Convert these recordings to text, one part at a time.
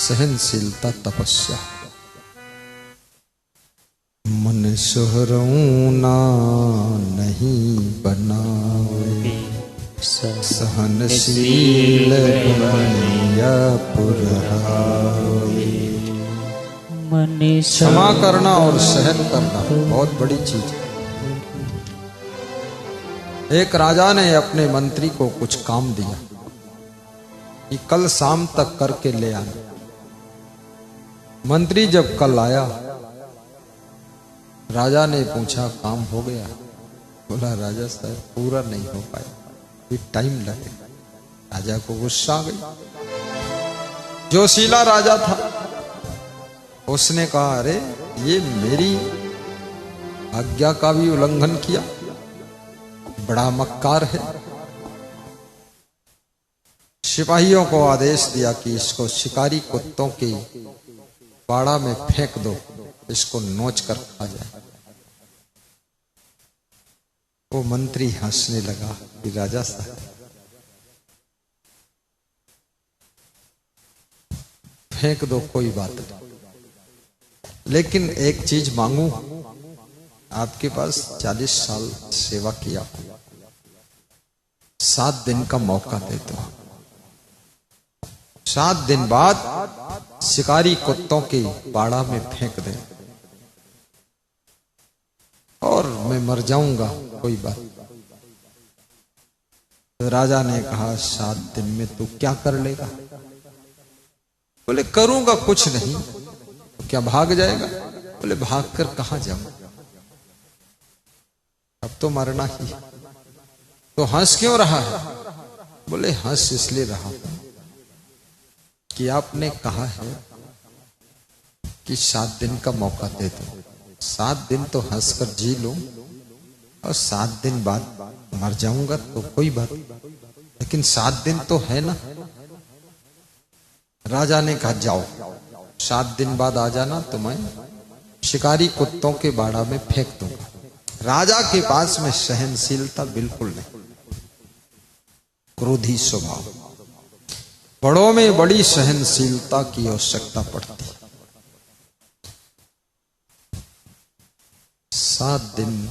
सहनशीलता तपस्या। मन सोहरऊं ना नहीं बनावे, सहनशील बनिया पुरहावे। क्षमा करना और सहन करना बहुत बड़ी चीज है। एक राजा ने अपने मंत्री को कुछ काम दिया कि कल शाम तक करके ले आना। मंत्री जब कल आया, राजा ने पूछा काम हो गया? बोला राजा साहब पूरा नहीं हो पाया, भी टाइम लगेगा। राजा को गुस्सा आ गई। जोशीला राजा था, उसने कहा अरे ये मेरी आज्ञा का भी उल्लंघन किया, बड़ा मक्कार है। सिपाहियों को आदेश दिया कि इसको शिकारी कुत्तों के बाड़ा में फेंक दो, इसको नोच कर खा जाए। वो मंत्री हंसने लगा कि राजा साहब फेंक दो कोई बात नहीं, लेकिन एक चीज मांगू, आपके पास 40 साल सेवा किया, 7 दिन का मौका दे दो। 7 दिन बाद शिकारी कुत्तों के बाड़ा में फेंक दे और मैं मर जाऊंगा, कोई बात। तो राजा ने कहा 7 दिन में तू क्या कर लेगा? बोले करूंगा कुछ नहीं। तो क्या भाग जाएगा? बोले भाग कर कहां जाऊं, अब तो मरना ही। तो हंस क्यों रहा है? बोले हंस इसलिए रहा कि आपने कहा है कि 7 दिन का मौका दे दो। 7 दिन तो हंसकर जी लूं और 7 दिन बाद मर जाऊंगा तो कोई बात, लेकिन 7 दिन तो है ना। राजा ने कहा जाओ 7 दिन बाद आ जाना, तो मैं शिकारी कुत्तों के बाड़ा में फेंक दूंगा। राजा के पास में सहनशीलता बिल्कुल नहीं, क्रोधी स्वभाव। बड़ों में बड़ी सहनशीलता की आवश्यकता पड़ती है। 7 दिन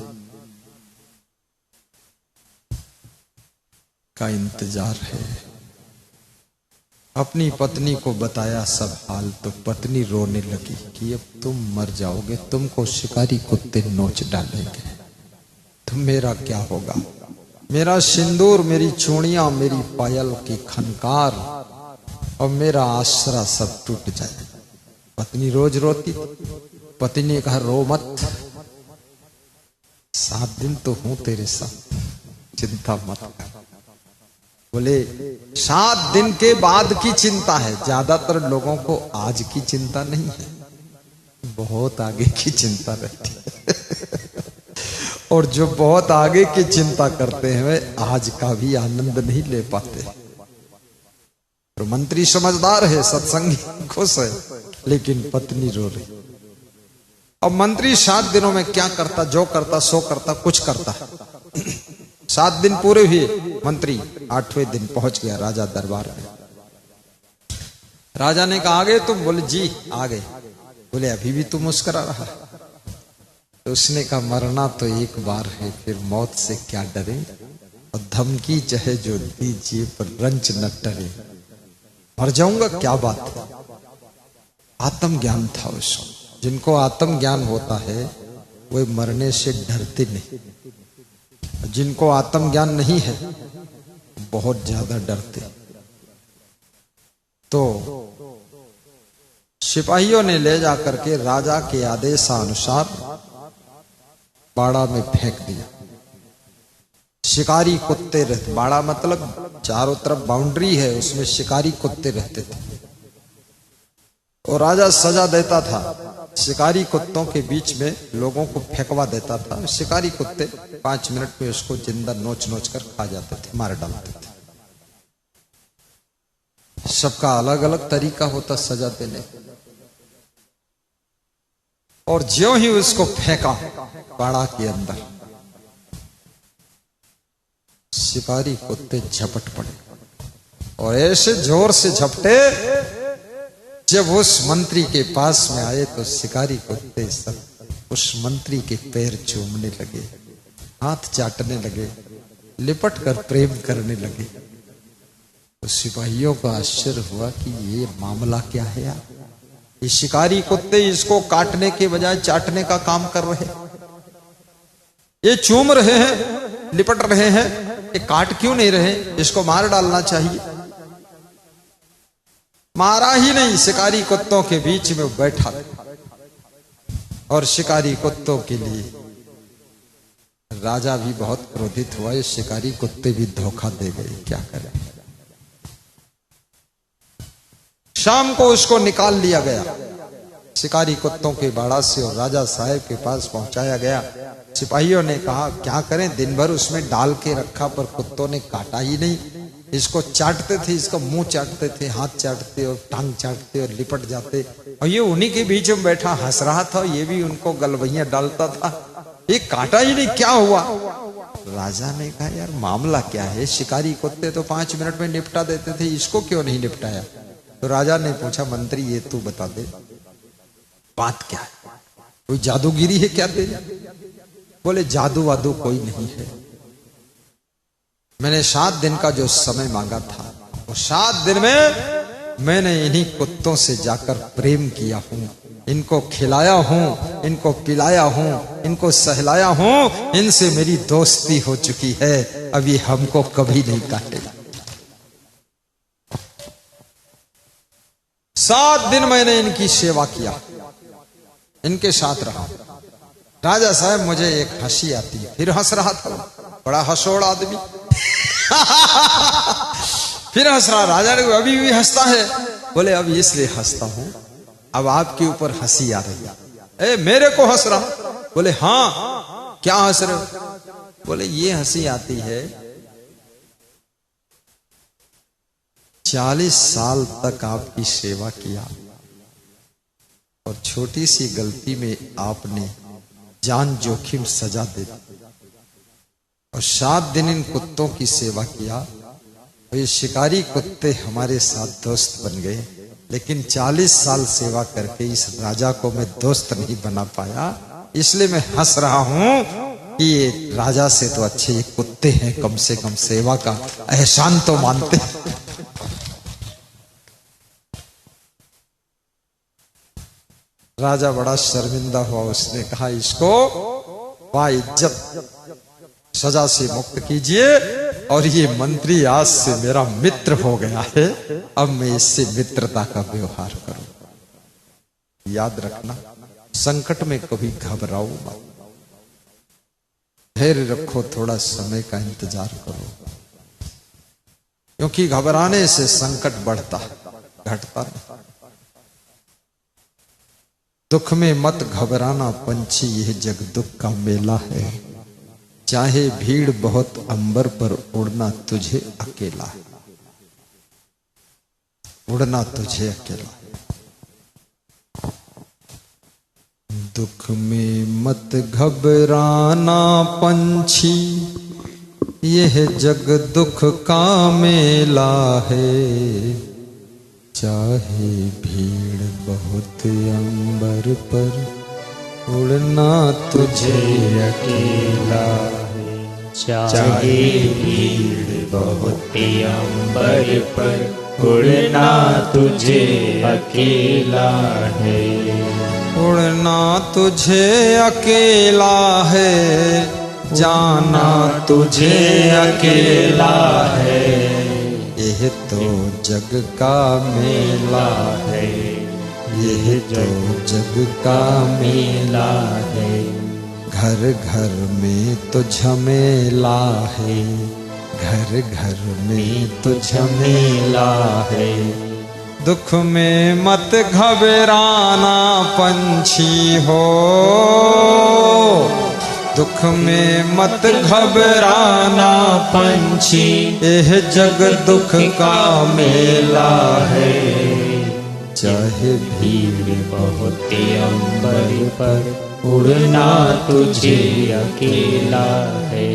का इंतजार है। अपनी पत्नी को बताया सब हाल, तो पत्नी रोने लगी कि अब तुम मर जाओगे, तुमको शिकारी कुत्ते नोच डालेंगे, तो मेरा क्या होगा? मेरा सिंदूर, मेरी चूड़ियां, मेरी पायल की खनकार और मेरा आसरा सब टूट जाए। पत्नी रोज रोती। पति ने कहा रो मत, 7 दिन तो हूं तेरे साथ, चिंता मत कर। बोले 7 दिन के बाद की चिंता है। ज्यादातर लोगों को आज की चिंता नहीं है, बहुत आगे की चिंता रहती है। और जो बहुत आगे की चिंता करते हैं वे आज का भी आनंद नहीं ले पाते। तो मंत्री समझदार है, सत्संगी खुश है, लेकिन पत्नी रो रही। अब मंत्री 7 दिनों में क्या करता? जो करता सो करता, कुछ करता। 7 दिन पूरे हुए, मंत्री 8वें दिन पहुंच गया राजा दरबार में। राजा ने कहा आ गए तुम? बोले जी आ गए। बोले अभी भी तुम मुस्कुरा रहा? तो उसने कहा मरना तो एक बार है, फिर मौत से क्या डरे, और धमकी चाहे जो दीजिए पर रंच न डरे। मर जाऊंगा क्या बात है। आत्मज्ञान था उसको। जिनको आत्मज्ञान होता है वे मरने से डरते नहीं। जिनको आत्मज्ञान नहीं है बहुत ज्यादा डरते। तो सिपाहियों ने ले जाकर के राजा के आदेशानुसार बाड़ा में फेंक दिया। शिकारी कुत्ते रहते, बाड़ा मतलब चारों तरफ बाउंड्री है, उसमें शिकारी कुत्ते रहते थे। और राजा सजा देता था, शिकारी कुत्तों के बीच में लोगों को फेंकवा देता था। शिकारी कुत्ते 5 मिनट में उसको जिंदा नोच नोच कर खा जाते थे, मार डालते थे। सबका अलग अलग तरीका होता सजा देने। और ज्यों ही उसको फेंका बाड़ा के अंदर, शिकारी कुत्ते झपट पड़े और ऐसे जोर से झपटे जब उस मंत्री के पास में आए तो शिकारी कुत्ते सब उस मंत्री के पैर चूमने लगे, हाथ चाटने लगे, लिपट कर प्रेम करने लगे। तो सिपाहियों को आश्चर्य हुआ कि ये मामला क्या है यार, ये शिकारी कुत्ते इसको काटने के बजाय चाटने का काम कर रहे, ये चूम रहे हैं, लिपट रहे हैं, ये काट क्यों नहीं रहे, इसको मार डालना चाहिए। मारा ही नहीं, शिकारी कुत्तों के बीच में बैठा और शिकारी कुत्तों के लिए राजा भी बहुत क्रोधित हुआ, ये शिकारी कुत्ते भी धोखा दे गए, क्या करें। शाम को उसको निकाल लिया गया, शिकारी कुत्तों के बाड़ा से और राजा साहब के पास पहुंचाया गया। सिपाहियों ने कहा क्या करें, दिन भर उसमें डाल के रखा पर कुत्तों ने काटा ही नहीं। इसको चाटते थे, इसका मुंह चाटते थे, हाथ चाटते और टांग चाटते और लिपट जाते, और ये उन्हीं के बीच में बैठा हंस रहा था, ये भी उनको गलवैयां डालता था, ये काटा ही नहीं, क्या हुआ। राजा ने कहा यार मामला क्या है, शिकारी कुत्ते तो 5 मिनट में निपटा देते थे, इसको क्यों नहीं निपटाया। तो राजा ने पूछा मंत्री ये तू बता दे बात क्या है, कोई जादूगिरी है क्या तेरी। बोले जादू वादू कोई नहीं है, मैंने 7 दिन का जो समय मांगा था वो 7 दिन में मैंने इन्हीं कुत्तों से जाकर प्रेम किया हूं, इनको खिलाया हूं, इनको पिलाया हूं, इनको सहलाया हूं, इनसे मेरी दोस्ती हो चुकी है, अभी हमको कभी नहीं काटेगा। 7 दिन मैंने इनकी सेवा किया, इनके साथ रहा। राजा साहब मुझे एक हंसी आती है, फिर हंस रहा था, बड़ा हंसोड़ आदमी फिर हंस रहा। राजा ने अभी भी हंसता है। बोले अब इसलिए हंसता हूं, अब आपके ऊपर हंसी आ रही है। ए मेरे को हंस रहा। बोले हाँ क्या हंस रहे हो। बोले ये हंसी आती है 40 साल तक आपकी सेवा किया और छोटी सी गलती में आपने जान जोखिम सजा दे दी, और 7 दिन इन कुत्तों की सेवा किया, और ये शिकारी कुत्ते हमारे साथ दोस्त बन गए, लेकिन 40 साल सेवा करके इस राजा को मैं दोस्त नहीं बना पाया, इसलिए मैं हंस रहा हूं कि ये राजा से तो अच्छे ये कुत्ते हैं, कम से कम सेवा का एहसान तो मानते। राजा बड़ा शर्मिंदा हुआ, उसने कहा इसको बाइज्जत सजा से मुक्त कीजिए, और ये मंत्री आज से मेरा मित्र हो गया है, अब मैं इससे मित्रता का व्यवहार करूं। याद रखना संकट में कभी घबराओ मत, धैर्य रखो, थोड़ा समय का इंतजार करो, क्योंकि घबराने से संकट बढ़ता घटता नहीं। दुख में मत घबराना पंछी, यह जग दुख का मेला है, चाहे भीड़ बहुत अंबर पर उड़ना तुझे अकेला है, उड़ना तुझे अकेला है। दुख में मत घबराना पंछी, यह जग दुख का मेला है, चाहे भीड़ बहुत अंबर पर उड़ना तुझे अकेला है, चाहे भीड़ बहुत अंबर पर उड़ना तुझे अकेला है, उड़ना तुझे अकेला है, जाना तुझे अकेला है, यह तो जग का मेला है, यह तो जग का मेला है, घर घर में तो झमेला है, घर घर में तो झमेला है। दुख में मत घबराना पंछी हो, दुख में मत घबराना पंछी, यह जग दुख का मेला है, चाहे भीड़ बहुत अंबर पर उड़ना तुझे अकेला है,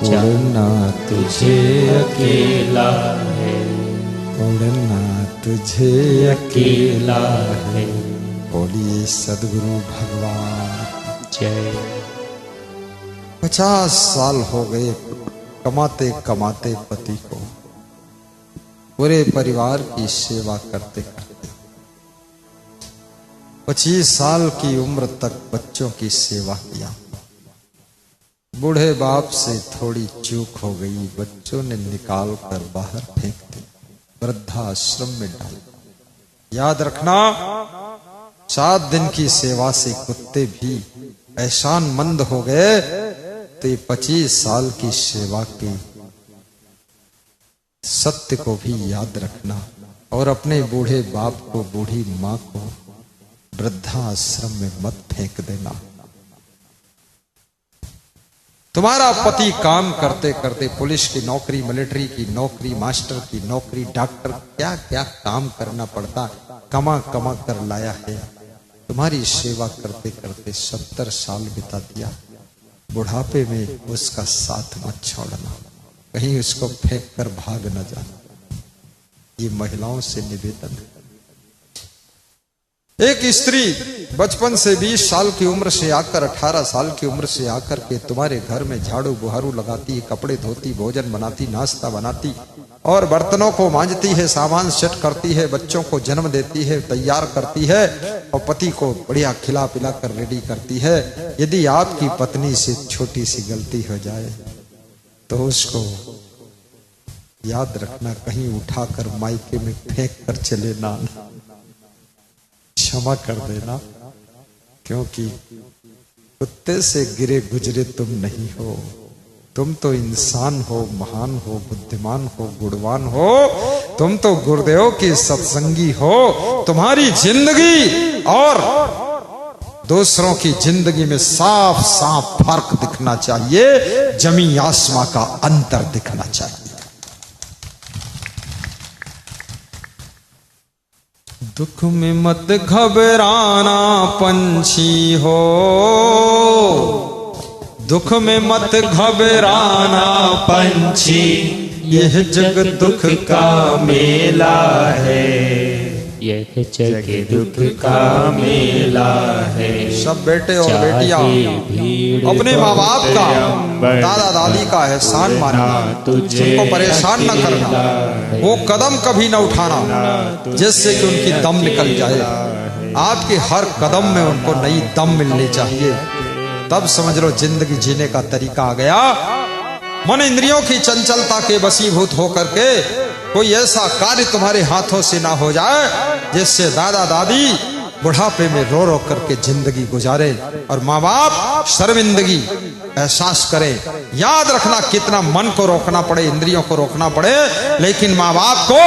उड़ना तुझे अकेला है, उड़ना तुझे अकेला है। बोलिए सदगुरु भगवान जय। 50 साल हो गए कमाते कमाते पति को, पूरे परिवार की सेवा करते करते 25 साल की उम्र तक बच्चों की सेवा किया। बूढ़े बाप से थोड़ी चूक हो गई, बच्चों ने निकाल कर बाहर फेंक दी, वृद्धाश्रम में डाल। याद रखना, 7 दिन की सेवा से कुत्ते भी एहसानमंद हो गए, तो ये 25 साल की सेवा के सत्य को भी याद रखना और अपने बूढ़े बाप को, बूढ़ी माँ को वृद्धाश्रम में मत फेंक देना। तुम्हारा पति काम करते करते पुलिस की नौकरी, मिलिट्री की नौकरी, मास्टर की नौकरी, डॉक्टर, क्या क्या काम करना पड़ता, कमा कमा कर लाया है। तुम्हारी सेवा करते करते 70 साल बिता दिया। बुढ़ापे में उसका साथ मत छोड़ना, कहीं उसको फेंक कर भाग न जाना। ये महिलाओं से निवेदन है। एक स्त्री बचपन से 20 साल की उम्र से आकर 18 साल की उम्र से आकर के तुम्हारे घर में झाड़ू बुहारू लगाती है, कपड़े धोती, भोजन बनाती, नाश्ता बनाती और बर्तनों को मांजती है, सामान सेट करती है, बच्चों को जन्म देती है, तैयार करती है और पति को बढ़िया खिला पिला कर रेडी करती है। यदि आपकी पत्नी से छोटी सी गलती हो जाए तो उसको याद रखना, कहीं उठाकर मायके में फेंक कर चले ना, क्षमा कर देना, क्योंकि कुत्ते से गिरे गुजरे तुम नहीं हो। तुम तो इंसान हो, महान हो, बुद्धिमान हो, गुणवान हो। तुम तो गुरुदेव के सत्संगी हो। तुम्हारी जिंदगी और दूसरों की जिंदगी में साफ साफ फर्क दिखना चाहिए, जमीन आसमां का अंतर दिखना चाहिए। दुख में मत घबराना पंछी हो, दुख में मत घबराना पंछी, यह जग दुख का मेला है, यह जग दुख का मेला है। सब बेटे और बेटियां अपने माँ बाप का, दादा दादी का एहसान मानना, उनको परेशान न करना, वो कदम कभी न उठाना जिससे कि उनकी दम निकल जाए। आपके हर कदम में उनको नई दम मिलनी चाहिए, तब समझ लो जिंदगी जीने का तरीका आ गया। मन इंद्रियों की चंचलता के वशीभूत होकर के कोई ऐसा कार्य तुम्हारे हाथों से ना हो जाए जिससे दादा दादी बुढ़ापे में रो रो करके जिंदगी गुजारे और माँ बाप शर्मिंदगी एहसास करें। याद रखना, कितना मन को रोकना पड़े, इंद्रियों को रोकना पड़े, लेकिन माँ बाप को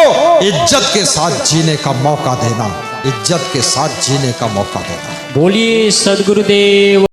इज्जत के साथ जीने का मौका देना, इज्जत के साथ जीने का मौका देना। बोलिए सद्गुरुदेव।